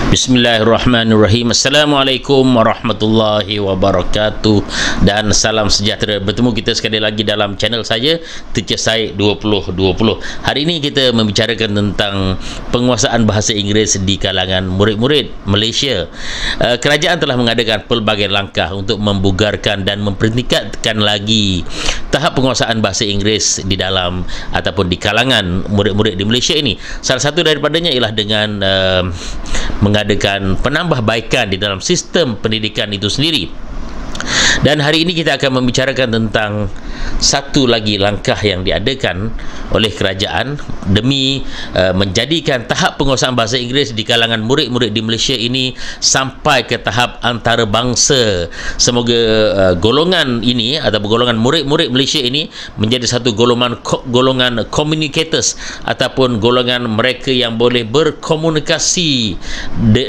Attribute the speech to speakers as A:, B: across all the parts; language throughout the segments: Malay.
A: Bismillahirrahmanirrahim. Assalamualaikum warahmatullahi wabarakatuh dan salam sejahtera. Bertemu kita sekali lagi dalam channel saya Teacher Syed 2020. Hari ini kita membicarakan tentang penguasaan bahasa Inggeris di kalangan murid-murid Malaysia. Kerajaan telah mengadakan pelbagai langkah untuk membugarkan dan memperingkatkan lagi tahap penguasaan bahasa Inggeris di dalam ataupun di kalangan murid-murid di Malaysia ini. Salah satu daripadanya ialah dengan mengadakan penambahbaikan di dalam sistem pendidikan itu sendiri. Dan hari ini kita akan membicarakan tentang satu lagi langkah yang diadakan oleh kerajaan demi menjadikan tahap penguasaan bahasa Inggeris di kalangan murid-murid di Malaysia ini sampai ke tahap antarabangsa. Semoga golongan ini atau golongan murid-murid Malaysia ini menjadi satu golongan communicators ataupun golongan mereka yang boleh berkomunikasi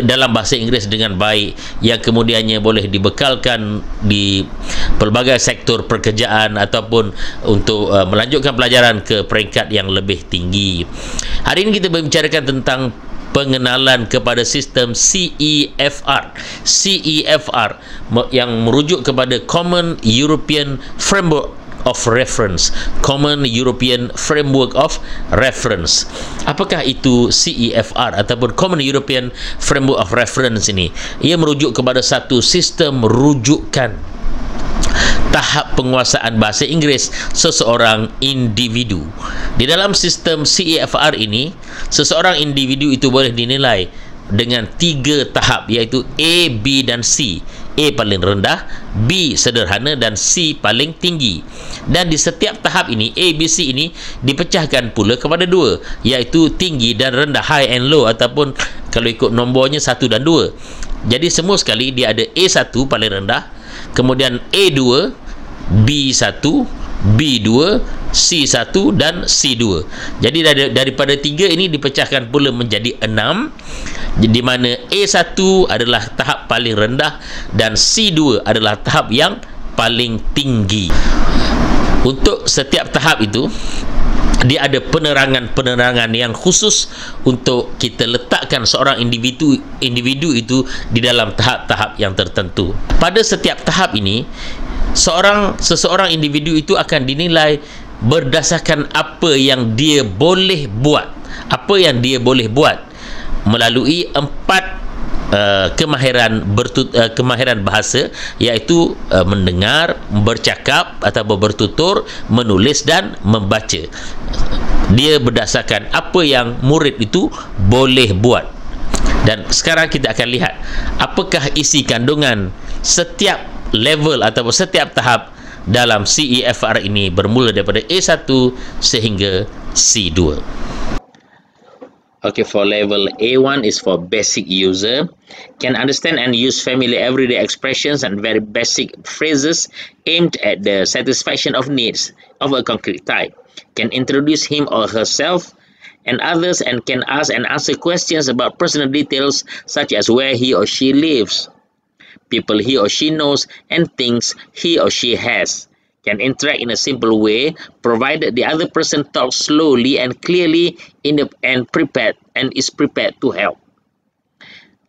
A: dalam bahasa Inggeris dengan baik, yang kemudiannya boleh dibekalkan di pelbagai sektor pekerjaan ataupun untuk melanjutkan pelajaran ke peringkat yang lebih tinggi. Hari ini kita membicarakan tentang pengenalan kepada sistem CEFR. CEFR yang merujuk kepada Common European Framework of Reference. Common European Framework of Reference. Apakah itu CEFR ataupun Common European Framework of Reference ini? Ia merujuk kepada satu sistem rujukan tahap penguasaan bahasa Inggeris seseorang individu. Di dalam sistem CEFR ini, seseorang individu itu boleh dinilai dengan 3 tahap, iaitu A, B dan C. A paling rendah, B sederhana dan C paling tinggi. Dan di setiap tahap ini, A, B, C ini dipecahkan pula kepada 2, iaitu tinggi dan rendah, high and low, ataupun kalau ikut nombornya 1 dan 2. Jadi semua sekali dia ada A1 paling rendah, kemudian A2, B1, B2, C1 dan C2. Jadi daripada 3 ini dipecahkan pula menjadi 6, di mana A1 adalah tahap paling rendah dan C2 adalah tahap yang paling tinggi. Untuk setiap tahap itu dia ada penerangan yang khusus untuk kita letakkan seorang individu itu di dalam tahap-tahap yang tertentu. Pada setiap tahap ini, seseorang individu itu akan dinilai berdasarkan apa yang dia boleh buat. Apa yang dia boleh buat melalui 4 kemahiran bahasa, iaitu mendengar, bercakap atau bertutur, menulis dan membaca. Dia berdasarkan apa yang murid itu boleh buat. Dan sekarang kita akan lihat apakah isi kandungan setiap level atau setiap tahap dalam CEFR ini, bermula daripada A1 sehingga C2. Okay, for level A1 is for basic user, can understand and use familiar everyday expressions and very basic phrases aimed at the satisfaction of needs of a concrete type, can introduce him or herself and others, and can ask and answer questions about personal details such as where he or she lives, people he or she knows, and things he or she has. Can interact in a simple way, provided the other person talks slowly and clearly and is prepared to help.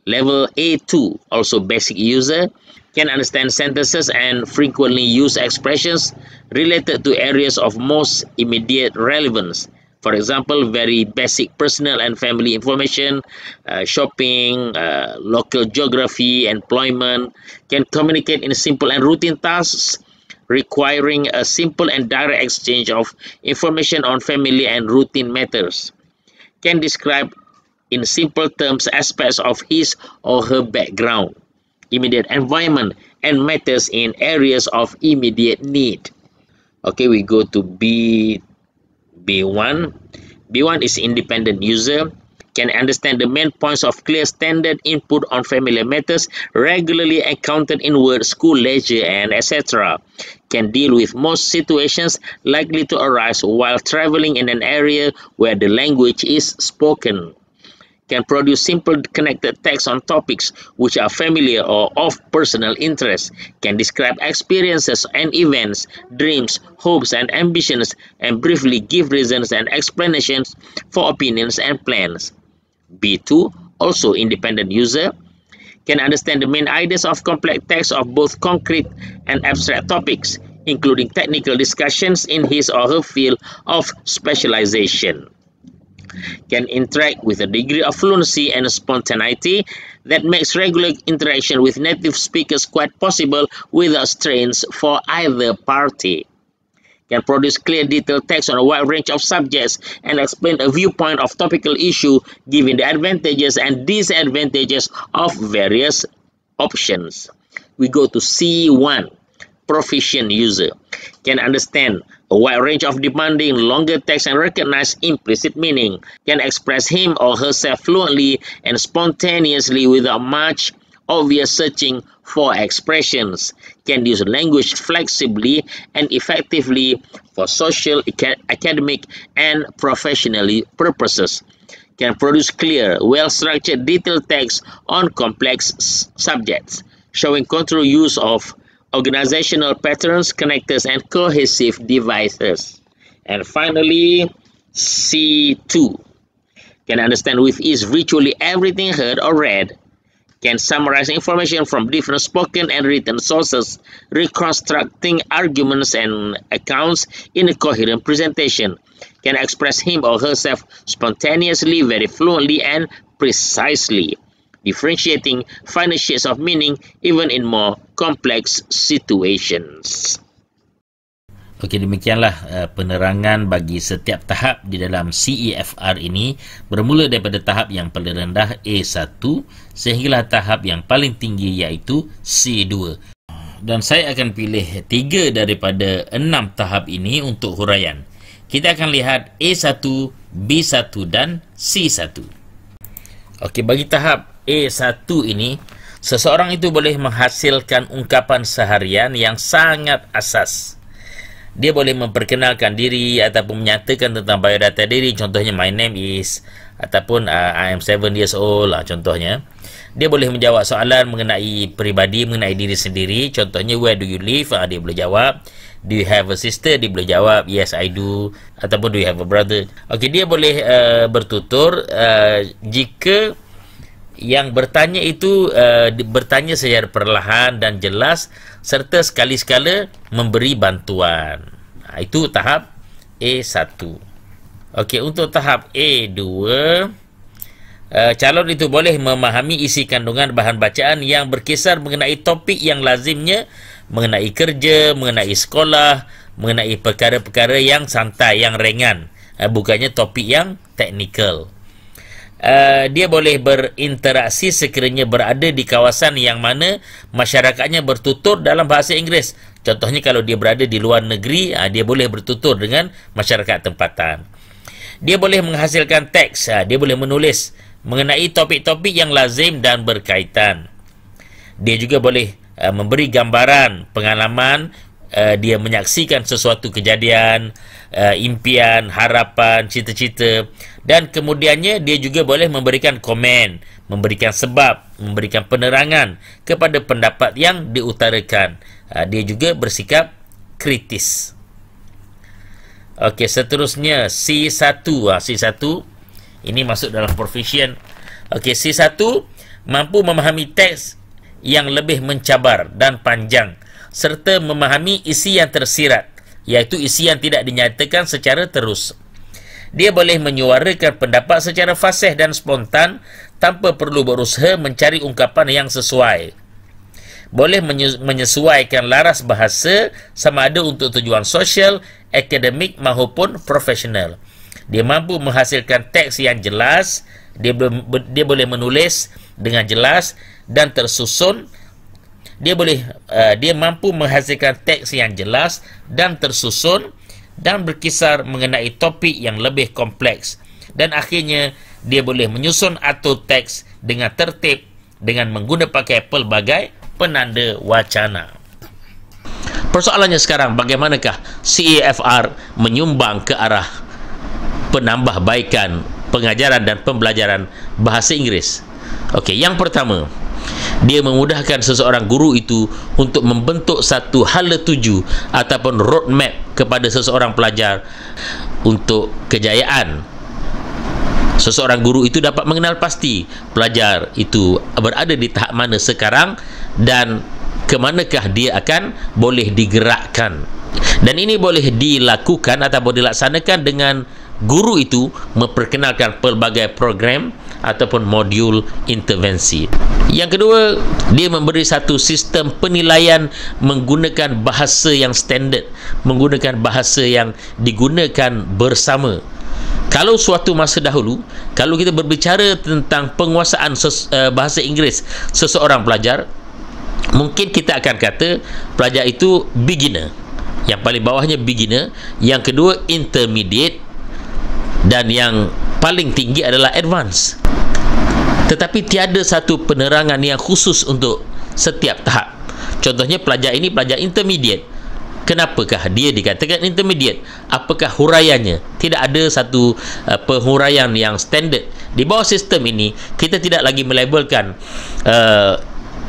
A: Level A2, also basic user, can understand sentences and frequently use expressions related to areas of most immediate relevance. For example, very basic personal and family information, shopping, local geography, employment. Can communicate in simple and routine tasks, requiring a simple and direct exchange of information on familiar and routine matters. Can describe in simple terms aspects of his or her background, immediate environment, and matters in areas of immediate need. Okay, we go to B1. B1 is independent user, can understand the main points of clear standard input on familiar matters regularly encountered in work, school, leisure, and etc. Can deal with most situations likely to arise while traveling in an area where the language is spoken. Can produce simple connected text on topics which are familiar or of personal interest. Can describe experiences and events, dreams, hopes and ambitions, and briefly give reasons and explanations for opinions and plans. B2, also independent user, can understand the main ideas of complex text of both concrete and abstract topics, including technical discussions in his or her field of specialization, can interact with a degree of fluency and spontaneity that makes regular interaction with native speakers quite possible without strains for either party, can produce clear detailed text on a wide range of subjects and explain a viewpoint of topical issue, giving the advantages and disadvantages of various options. We go to C1, proficient user, can understand a wide range of demanding longer text and recognize implicit meaning, can express him or herself fluently and spontaneously without much obvious searching for expressions, can use language flexibly and effectively for social, academic, and professional purposes, can produce clear, well-structured, detailed text on complex subjects, showing controlled use of organizational patterns, connectors, and cohesive devices. And finally, C2, can understand with ease virtually everything heard or read, can summarize information from different spoken and written sources, reconstructing arguments and accounts in a coherent presentation, can express him or herself spontaneously, very fluently, and precisely, differentiating finer shades of meaning even in more complex situations.
B: Okey, demikianlah penerangan bagi setiap tahap di dalam CEFR ini, bermula daripada tahap yang paling rendah A1 sehinggalah tahap yang paling tinggi iaitu C2. Dan saya akan pilih 3 daripada 6 tahap ini untuk huraian. Kita akan lihat A1, B1 dan C1. Okey, bagi tahap A1 ini, seseorang itu boleh menghasilkan ungkapan seharian yang sangat asas. Dia boleh memperkenalkan diri ataupun menyatakan tentang biodata diri, contohnya my name is, ataupun I am 7 years old, contohnya. Dia boleh menjawab soalan mengenai peribadi, mengenai diri sendiri, contohnya where do you live, dia boleh jawab. Do you have a sister, dia boleh jawab yes I do, ataupun do you have a brother. Okey, dia boleh bertutur jika yang bertanya itu bertanya secara perlahan dan jelas serta sekali-sekala memberi bantuan. Itu tahap A1. Okey, untuk tahap A2, calon itu boleh memahami isi kandungan bahan bacaan yang berkisar mengenai topik yang lazimnya, mengenai kerja, mengenai sekolah, mengenai perkara-perkara yang santai, yang ringan, bukannya topik yang teknikal. Dia boleh berinteraksi sekiranya berada di kawasan yang mana masyarakatnya bertutur dalam bahasa Inggeris. Contohnya kalau dia berada di luar negeri, dia boleh bertutur dengan masyarakat tempatan. Dia boleh menghasilkan teks, dia boleh menulis mengenai topik-topik yang lazim dan berkaitan. Dia juga boleh memberi gambaran pengalaman, dia menyaksikan sesuatu kejadian, impian, harapan, cita-cita, dan kemudiannya dia juga boleh memberikan komen, memberikan sebab, memberikan penerangan kepada pendapat yang diutarakan. Dia juga bersikap kritis. Okey, seterusnya C1. C1 ini masuk dalam proficient. Okey, C1 mampu memahami teks yang lebih mencabar dan panjang serta memahami isi yang tersirat, iaitu isi yang tidak dinyatakan secara terus. Dia boleh menyuarakan pendapat secara fasih dan spontan tanpa perlu berusaha mencari ungkapan yang sesuai. Boleh menyesuaikan laras bahasa sama ada untuk tujuan sosial, akademik maupun profesional. Dia mampu menghasilkan teks yang jelas, dia boleh menulis dengan jelas dan tersusun. Dia mampu menghasilkan teks yang jelas dan tersusun dan berkisar mengenai topik yang lebih kompleks. Dan akhirnya dia boleh menyusun atau teks dengan tertib dengan menggunakan pelbagai penanda wacana.
A: Persoalannya sekarang, bagaimanakah CEFR menyumbang ke arah penambahbaikan pengajaran dan pembelajaran bahasa Inggeris? Okey, yang pertama, dia memudahkan seseorang guru itu untuk membentuk satu hala tuju ataupun roadmap kepada seseorang pelajar untuk kejayaan Seseorang guru itu dapat mengenal pasti pelajar itu berada di tahap mana sekarang dan ke manakah dia akan boleh digerakkan. Dan ini boleh dilakukan atau dilaksanakan dengan guru itu memperkenalkan pelbagai program ataupun modul intervensi. Yang kedua, dia memberi satu sistem penilaian menggunakan bahasa yang standard, menggunakan bahasa yang digunakan bersama. Kalau suatu masa dahulu, kalau kita berbicara tentang penguasaan bahasa Inggeris seseorang pelajar, mungkin kita akan kata pelajar itu beginner. Yang paling bawahnya beginner, yang kedua intermediate, dan yang paling tinggi adalah advance. Tetapi tiada satu penerangan yang khusus untuk setiap tahap. Contohnya pelajar ini pelajar intermediate. Kenapakah dia dikatakan intermediate? Apakah huraiannya? Tidak ada satu penghuraian yang standard. Di bawah sistem ini, kita tidak lagi melabelkan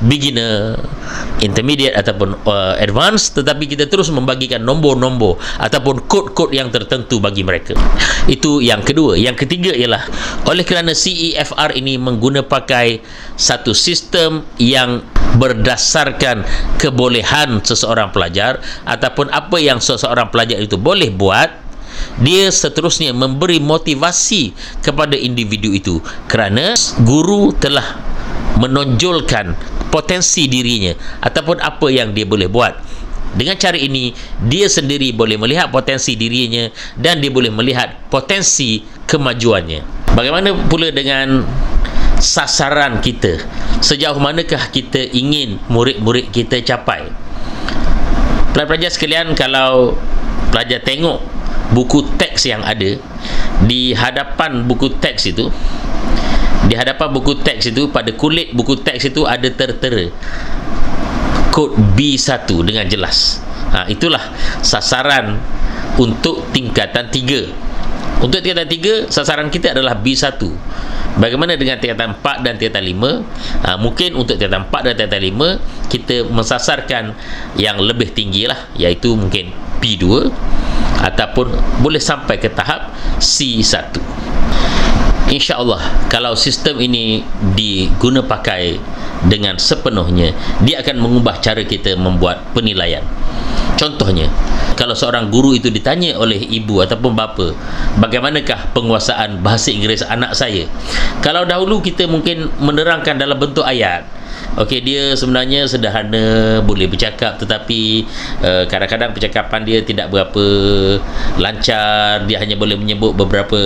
A: beginner, intermediate ataupun advanced, tetapi kita terus membagikan nombor-nombor ataupun kod-kod yang tertentu bagi mereka. Itu yang kedua. Yang ketiga ialah oleh kerana CEFR ini pakai satu sistem yang berdasarkan kebolehan seseorang pelajar ataupun apa yang seseorang pelajar itu boleh buat, dia seterusnya memberi motivasi kepada individu itu kerana guru telah menonjolkan potensi dirinya ataupun apa yang dia boleh buat. Dengan cara ini, dia sendiri boleh melihat potensi dirinya dan dia boleh melihat potensi kemajuannya. Bagaimana pula dengan sasaran kita? Sejauh manakah kita ingin murid-murid kita capai? Pelajar-pelajar sekalian, kalau pelajar tengok buku teks yang ada di hadapan buku teks itu, pada kulit buku teks itu ada tertera kod B1 dengan jelas. Itulah sasaran untuk tingkatan 3. Untuk tingkatan 3, sasaran kita adalah B1. Bagaimana dengan tingkatan 4 dan tingkatan 5? Mungkin untuk tingkatan 4 dan tingkatan 5 kita mensasarkan yang lebih tinggi lah, iaitu mungkin P2 ataupun boleh sampai ke tahap C1. InsyaAllah, kalau sistem ini diguna pakai dengan sepenuhnya, dia akan mengubah cara kita membuat penilaian. Contohnya, kalau seorang guru itu ditanya oleh ibu ataupun bapa, bagaimanakah penguasaan bahasa Inggeris anak saya? Kalau dahulu kita mungkin menerangkan dalam bentuk ayat. Okey, dia sebenarnya sederhana, boleh bercakap, tetapi kadang-kadang percakapan dia tidak berapa lancar, dia hanya boleh menyebut beberapa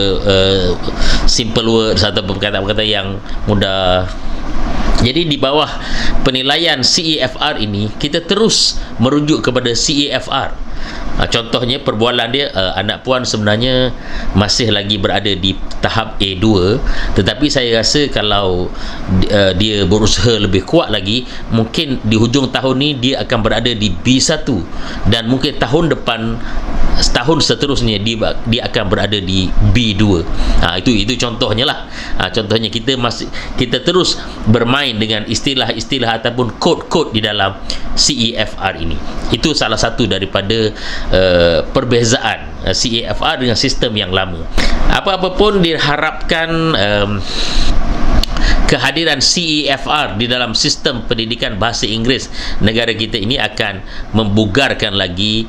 A: simple words atau perkataan-perkataan yang mudah. Jadi di bawah penilaian CEFR ini, kita terus merujuk kepada CEFR. Contohnya perbualan dia, anak puan sebenarnya masih lagi berada di tahap A2, tetapi saya rasa kalau dia berusaha lebih kuat lagi, mungkin di hujung tahun ni dia akan berada di B1, dan mungkin tahun depan, setahun seterusnya dia akan berada di B2. Itu contohnya lah. Contohnya kita terus bermain dengan istilah-istilah ataupun kod-kod di dalam CEFR ini. Itu salah satu daripada perbezaan CEFR dengan sistem yang lama. Apa-apa pun diharapkan kehadiran CEFR di dalam sistem pendidikan bahasa Inggeris negara kita ini akan membugarkan lagi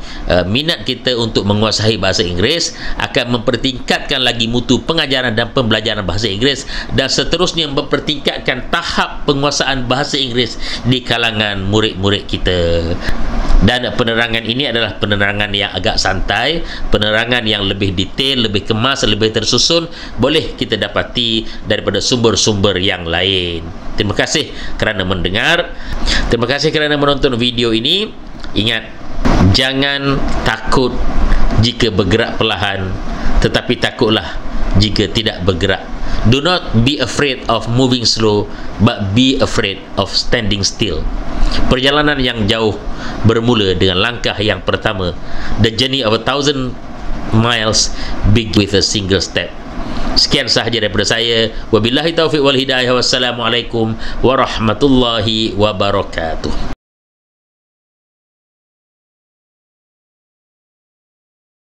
A: minat kita untuk menguasai bahasa Inggeris, akan mempertingkatkan lagi mutu pengajaran dan pembelajaran bahasa Inggeris, dan seterusnya mempertingkatkan tahap penguasaan bahasa Inggeris di kalangan murid-murid kita. Dan penerangan ini adalah penerangan yang agak santai, penerangan yang lebih detail, lebih kemas, lebih tersusun, boleh kita dapati daripada sumber-sumber yang lain. Terima kasih kerana mendengar. Terima kasih kerana menonton video ini. Ingat, jangan takut jika bergerak perlahan, tetapi takutlah jika tidak bergerak. Do not be afraid of moving slow, but be afraid of standing still. Perjalanan yang jauh bermula dengan langkah yang pertama. The journey of 1,000 miles begins with a single step. Sekian sahaja daripada saya. Wabillahi taufiq wal hidayah. Wassalamualaikum warahmatullahi wabarakatuh.